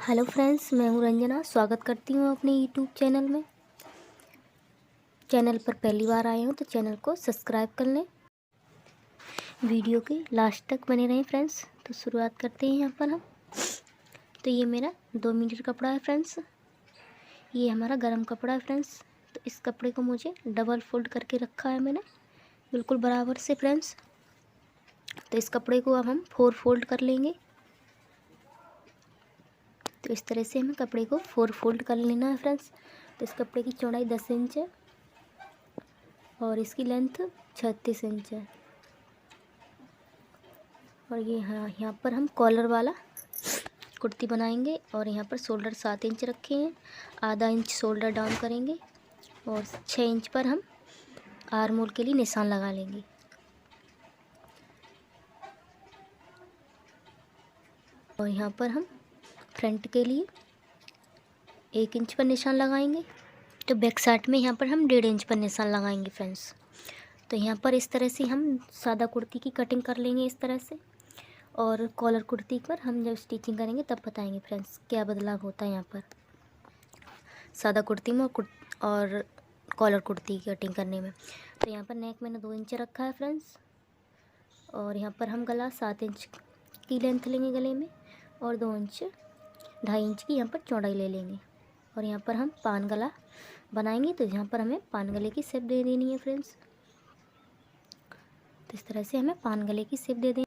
Hello friends, मैं हूं रंजना। स्वागत करती हूं अपने यूट्यूब चैनल में। चैनल पर पहली बार आए हो तो चैनल को सब्सक्राइब कर लें। वीडियो के लास्ट तक बने रहें फ्रेंड्स। तो शुरुआत करते हैं यहाँ पर हम। तो ये मेरा 2 मीटर कपड़ा है फ्रेंड्स। ये हमारा गरम कपड़ा है फ्रेंड्स। तो इस कपड़े को मुझे डबल फोल्ड करके रखा है मैंने, बिल्कुल बराबर से फ्रेंड्स। तो इस कपड़े को अब हम 4 फोल्ड कर लेंगे। तो इस तरह से हमें कपड़े को 4 फोल्ड कर लेना है फ्रेंड्स। तो इस कपड़े की चौड़ाई 10 इंच है और इसकी लेंथ 36 इंच है। और ये यहाँ पर हम कॉलर वाला कुर्ती बनाएंगे और यहाँ पर शोल्डर 7 इंच रखे हैं। आधा इंच शोल्डर डाउन करेंगे और 6 इंच पर हम आर्म होल के लिए निशान लगा लेंगे। और यहाँ पर हम फ्रंट के लिए 1 इंच पर निशान लगाएंगे। तो बैक साइड में यहाँ पर हम 1.5 इंच पर निशान लगाएंगे फ्रेंड्स। तो यहाँ पर इस तरह से हम सादा कुर्ती की कटिंग कर लेंगे इस तरह से। और कॉलर कुर्ती पर हम जब स्टिचिंग करेंगे तब बताएंगे फ्रेंड्स क्या बदलाव होता है यहाँ पर सादा कुर्ती में और कॉलर कुर्ती की कटिंग करने में। तो यहाँ पर नेक मैंने 2 इंच रखा है फ्रेंड्स। और यहाँ पर हम गला 7 इंच की लेंथ लेंगे गले में और 2 इंच 2.5 इंच की यहाँ पर चौड़ाई ले लेंगे। और यहाँ पर हम पान गला बनाएंगे। तो यहाँ पर हमें पान गले की शेप दे देनी है फ्रेंड्स। तो इस तरह से हमें पान गले की शेप दे दें।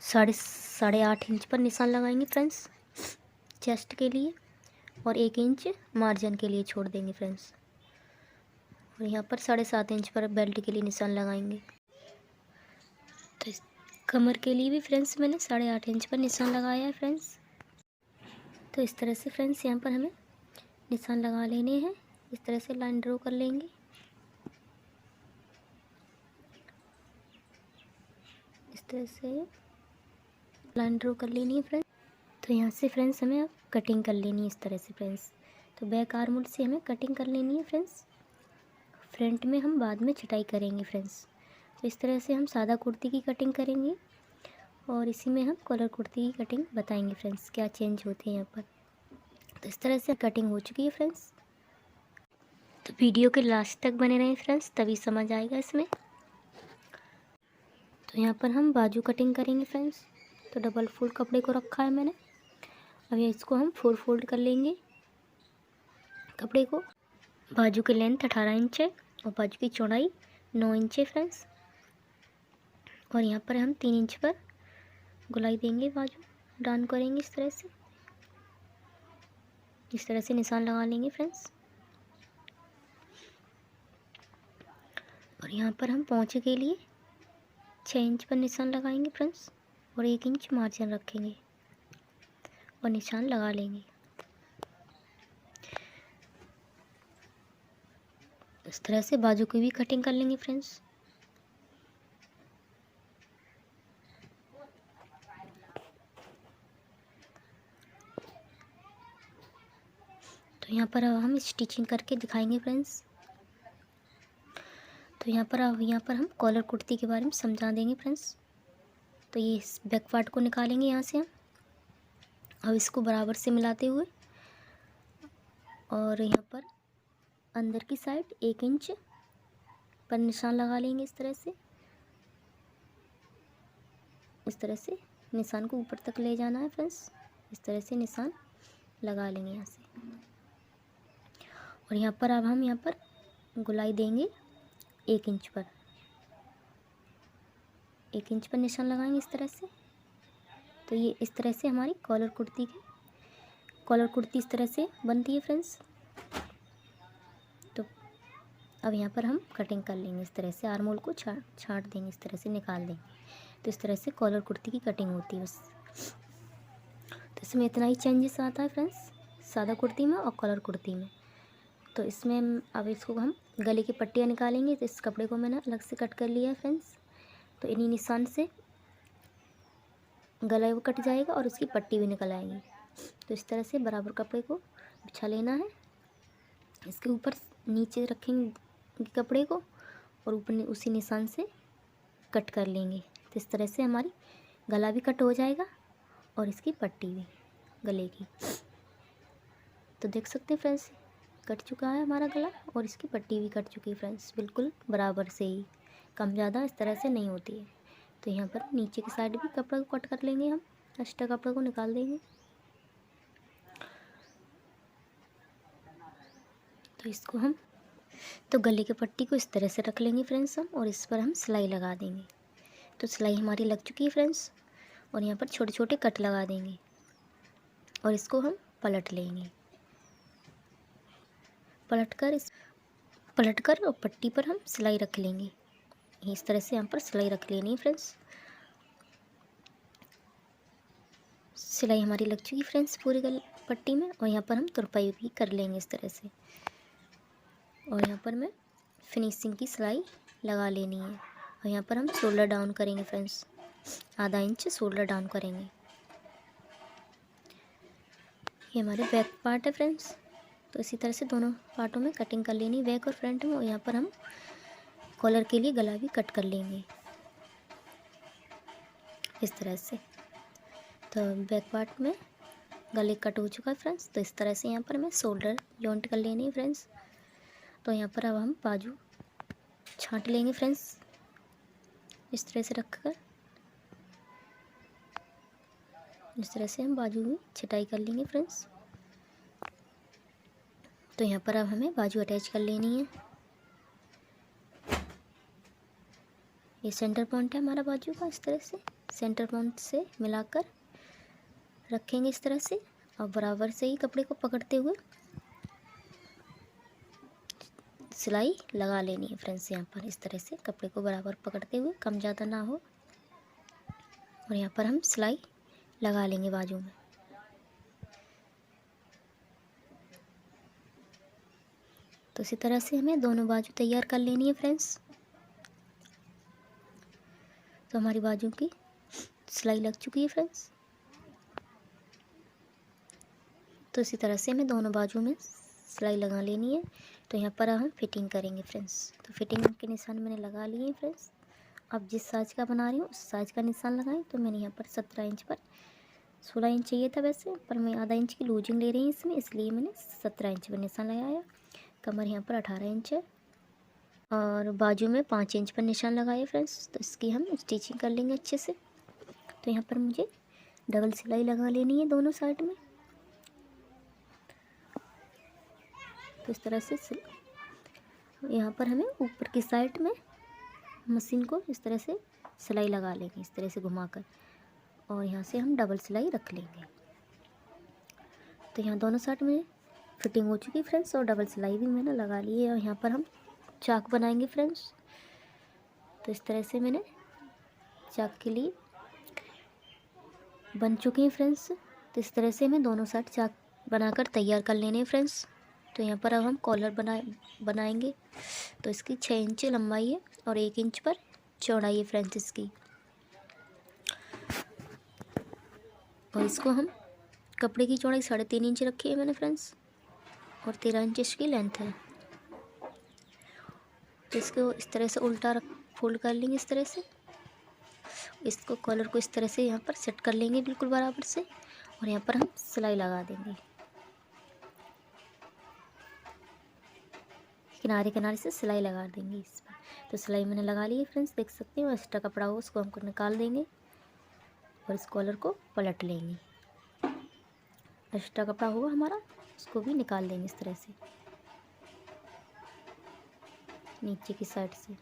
8.5 इंच पर निशान लगाएंगे फ्रेंड्स चेस्ट के लिए और 1 इंच मार्जिन के लिए छोड़ देंगे फ्रेंड्स। और यहाँ पर 7.5 इंच पर बेल्ट के लिए निशान लगाएंगे। तो इस कमर के लिए भी फ्रेंड्स मैंने 8.5 इंच पर निशान लगाया है फ्रेंड्स। तो इस तरह से फ्रेंड्स यहाँ पर हमें निशान लगा लेने हैं। इस तरह से लाइन ड्रॉ कर लेंगे। इस तरह से लाइन ड्रॉ कर लेनी है फ्रेंड्स। तो यहाँ से फ्रेंड्स हमें अब कटिंग कर लेनी है इस तरह से फ्रेंड्स। तो बैक आर्म होल से हमें कटिंग कर लेनी है फ्रेंड्स। फ्रंट में हम बाद में छटाई करेंगे फ्रेंड्स। तो इस तरह से हम सादा कुर्ती की कटिंग करेंगे और इसी में हम कॉलर कुर्ती की कटिंग बताएंगे फ्रेंड्स क्या चेंज होते हैं यहाँ पर। तो इस तरह से कटिंग हो चुकी है फ्रेंड्स। तो वीडियो के लास्ट तक बने रहें फ्रेंड्स, तभी समझ आएगा इसमें। तो यहाँ पर हम बाजू कटिंग करेंगे फ्रेंड्स। तो डबल फोल्ड कपड़े को रखा है मैंने। अब इसको हम 4 फोल्ड कर लेंगे कपड़े को। बाजू की लेंथ 18 इंच है और बाजू की चौड़ाई 9 इंच है फ्रेंड्स। और यहाँ पर हम 3 इंच पर गोलाई देंगे, बाजू डाउन करेंगे इस तरह से। इस तरह से निशान लगा लेंगे फ्रेंड्स। और यहाँ पर हम पहुँचे के लिए 6 इंच पर निशान लगाएंगे फ्रेंड्स और 1 इंच मार्जिन रखेंगे और निशान लगा लेंगे। इस तरह से बाजू की भी कटिंग कर लेंगे फ्रेंड्स। तो यहाँ पर अब हम स्टिचिंग करके दिखाएंगे फ्रेंड्स। तो यहाँ पर हम कॉलर कुर्ती के बारे में समझा देंगे फ्रेंड्स। तो ये बैक पार्ट को निकालेंगे यहाँ से हम। अब इसको बराबर से मिलाते हुए और यहाँ पर अंदर की साइड 1 इंच पर निशान लगा लेंगे इस तरह से। इस तरह से निशान को ऊपर तक ले जाना है फ्रेंड्स। इस तरह से निशान लगा लेंगे यहाँ से। और यहाँ पर अब हम यहाँ पर गोलाई देंगे 1 इंच पर। 1 इंच पर निशान लगाएंगे इस तरह से। तो ये इस तरह से हमारी कॉलर कुर्ती इस तरह से बनती है फ्रेंड्स। तो अब यहाँ पर हम कटिंग कर लेंगे इस तरह से। आर्म होल को छांट देंगे, इस तरह से निकाल देंगे। तो इस तरह से कॉलर कुर्ती की कटिंग होती है बस। तो इसमें इतना ही चेंजेस आता है फ्रेंड्स सादा कुर्ती में और कॉलर कुर्ती में। तो इसमें अब इसको हम गले की पट्टियाँ निकालेंगे। तो इस कपड़े को मैंने अलग से कट कर लिया है फ्रेंड्स। तो इन्हीं निशान से गला वो कट जाएगा और उसकी पट्टी भी निकल आएगी। तो इस तरह से बराबर कपड़े को बिछा लेना है। इसके ऊपर नीचे रखेंगे कपड़े को और ऊपर उसी निशान से कट कर लेंगे। तो इस तरह से हमारी गला भी कट हो जाएगा और इसकी पट्टी भी गले की। तो देख सकते हैं फ्रेंड्स कट चुका है हमारा गला और इसकी पट्टी भी कट चुकी है फ्रेंड्स, बिल्कुल बराबर से ही, कम ज़्यादा इस तरह से नहीं होती है। तो यहाँ पर नीचे की साइड भी कपड़ा को कट कर लेंगे हम, एक्स्ट्रा कपड़ा को निकाल देंगे। तो इसको हम तो गले की पट्टी को इस तरह से रख लेंगे फ्रेंड्स हम, और इस पर हम सिलाई लगा देंगे। तो सिलाई हमारी लग चुकी है फ्रेंड्स, और यहाँ पर छोटे छोटे कट लगा देंगे और इसको हम पलट लेंगे। पलटकर और पट्टी पर हम सिलाई रख लेंगे। इस तरह से यहाँ पर सिलाई रख लेनी है फ्रेंड्स। सिलाई हमारी लग चुकी है फ्रेंड्स पूरी पट्टी में, और यहाँ पर हम तुरपाई भी कर लेंगे इस तरह से। और यहाँ पर मैं फिनिशिंग की सिलाई लगा लेनी है, और यहाँ पर हम शोल्डर डाउन करेंगे फ्रेंड्स, आधा इंच शोल्डर डाउन करेंगे। ये हमारे बैक पार्ट है फ्रेंड्स। तो इसी तरह से दोनों पार्टों में कटिंग कर लेनी, बैक और फ्रंट में। और यहाँ पर हम कॉलर के लिए गला भी कट कर लेंगे इस तरह से। तो बैक पार्ट में गले कट हो चुका है फ्रेंड्स। तो इस तरह से यहाँ पर मैं शोल्डर जॉइंट कर लेनी है फ्रेंड्स। तो यहाँ पर अब हम बाजू छांट लेंगे फ्रेंड्स, इस तरह से रखकर। इस तरह से हम बाजू में छटाई कर लेंगे फ्रेंड्स। तो यहाँ पर अब हमें बाजू अटैच कर लेनी है। ये सेंटर पॉइंट है हमारा बाजू का, इस तरह से सेंटर पॉइंट से मिलाकर रखेंगे इस तरह से, और बराबर से ही कपड़े को पकड़ते हुए सिलाई लगा लेनी है फ्रेंड्स। यहाँ पर इस तरह से कपड़े को बराबर पकड़ते हुए, कम ज़्यादा ना हो, और यहाँ पर हम सिलाई लगा लेंगे बाजू में। तो इसी तरह से हमें दोनों बाजू तैयार कर लेनी है फ्रेंड्स। तो हमारी बाजू की सिलाई लग चुकी है फ्रेंड्स। तो इसी तरह से हमें दोनों बाजू में सिलाई लगा लेनी है। तो यहाँ पर हम फिटिंग करेंगे फ्रेंड्स। तो फिटिंग के निशान मैंने लगा लिए हैं फ्रेंड्स। अब जिस साइज़ का बना रही हूँ उस साइज़ का निशान लगाएं। तो मैंने यहाँ पर 17 इंच पर 16 इंच चाहिए था वैसे, पर मैं आधा इंच की लूजिंग ले रही हूँ इसमें, इसलिए मैंने 17 इंच पर निशान लगाया। कमर यहाँ पर 18 इंच है, और बाजू में 5 इंच पर निशान लगाया फ्रेंड्स। तो इसकी हम स्टिचिंग कर लेंगे अच्छे से। तो यहाँ पर मुझे डबल सिलाई लगा लेनी है दोनों साइड में। तो इस तरह से यहाँ पर हमें ऊपर की साइड में मशीन को इस तरह से सिलाई लगा लेंगे, इस तरह से घुमाकर, और यहाँ से हम डबल सिलाई रख लेंगे। तो यहाँ दोनों साइड में फिटिंग हो चुकी है फ्रेंड्स, और डबल सिलाई भी मैंने लगा ली है। और यहाँ पर हम चाक बनाएंगे फ्रेंड्स। तो इस तरह से मैंने चाक के लिए बन चुके हैं फ्रेंड्स। तो इस तरह से हमें दोनों साइड चाक बनाकर तैयार कर लेने हैं फ्रेंड्स। तो यहाँ पर अब हम कॉलर बनाएंगे। तो इसकी 6 इंच लंबाई है और 1 इंच पर चौड़ाई है फ्रेंड्स इसकी। और इसको हम कपड़े की चौड़ाई 3.5 इंच रखी है मैंने फ्रेंड्स, और 13 इंच इसकी लेंथ है। तो इसको इस तरह से उल्टा फोल्ड कर लेंगे इस तरह से। इसको कॉलर को इस तरह से यहाँ पर सेट कर लेंगे बिल्कुल बराबर से, और यहाँ पर हम सिलाई लगा देंगे किनारे किनारे से सिलाई लगा देंगे इस पर। तो सिलाई मैंने लगा ली है फ्रेंड्स, देख सकते हो। एक्स्ट्रा कपड़ा हो उसको हमको निकाल देंगे और इस कॉलर को पलट लेंगे। एक्स्ट्रा कपड़ा होगा हमारा उसको भी निकाल देंगे इस तरह से नीचे की साइड से।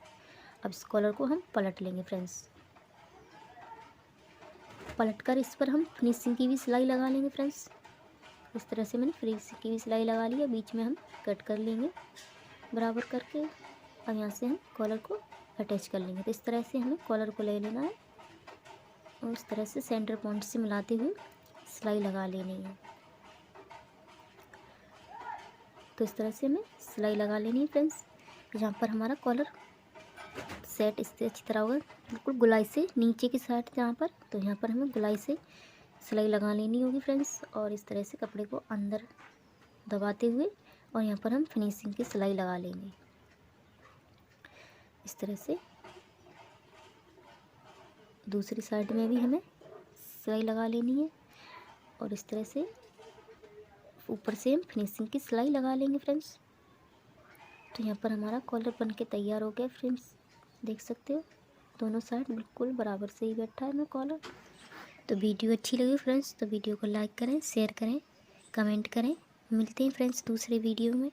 अब इस कॉलर को हम पलट लेंगे फ्रेंड्स। पलटकर इस पर हम फिनिशिंग की भी सिलाई लगा लेंगे फ्रेंड्स। इस तरह से मैंने फिनिशिंग की भी सिलाई लगा ली है। बीच में हम कट कर लेंगे बराबर करके। अब यहाँ से हम कॉलर को अटैच कर लेंगे। तो इस तरह से हमें कॉलर को ले लेना है और इस तरह से सेंटर पॉइंट से मिलाते हुए सिलाई लगा लेनी है। तो इस तरह से हमें सिलाई लगा लेनी है फ्रेंड्स। जहाँ पर हमारा कॉलर सेट इससे अच्छी तरह होगा बिल्कुल गुलाई से नीचे की साइड जहाँ पर, तो यहाँ पर हमें गुलाई से सिलाई लगा लेनी होगी फ्रेंड्स। और इस तरह से कपड़े को अंदर दबाते हुए और यहाँ पर हम फिनिशिंग की सिलाई लगा लेंगे इस तरह से। दूसरी साइड में भी हमें सिलाई लगा लेनी है और इस तरह से ऊपर से हम फिनिशिंग की सिलाई लगा लेंगे फ्रेंड्स। तो यहाँ पर हमारा कॉलर बन के तैयार हो गया फ्रेंड्स, देख सकते हो दोनों साइड बिल्कुल बराबर से ही बैठा है मेरा कॉलर। तो वीडियो अच्छी लगी फ्रेंड्स तो वीडियो को लाइक करें, शेयर करें, कमेंट करें। मिलते हैं फ्रेंड्स दूसरे वीडियो में।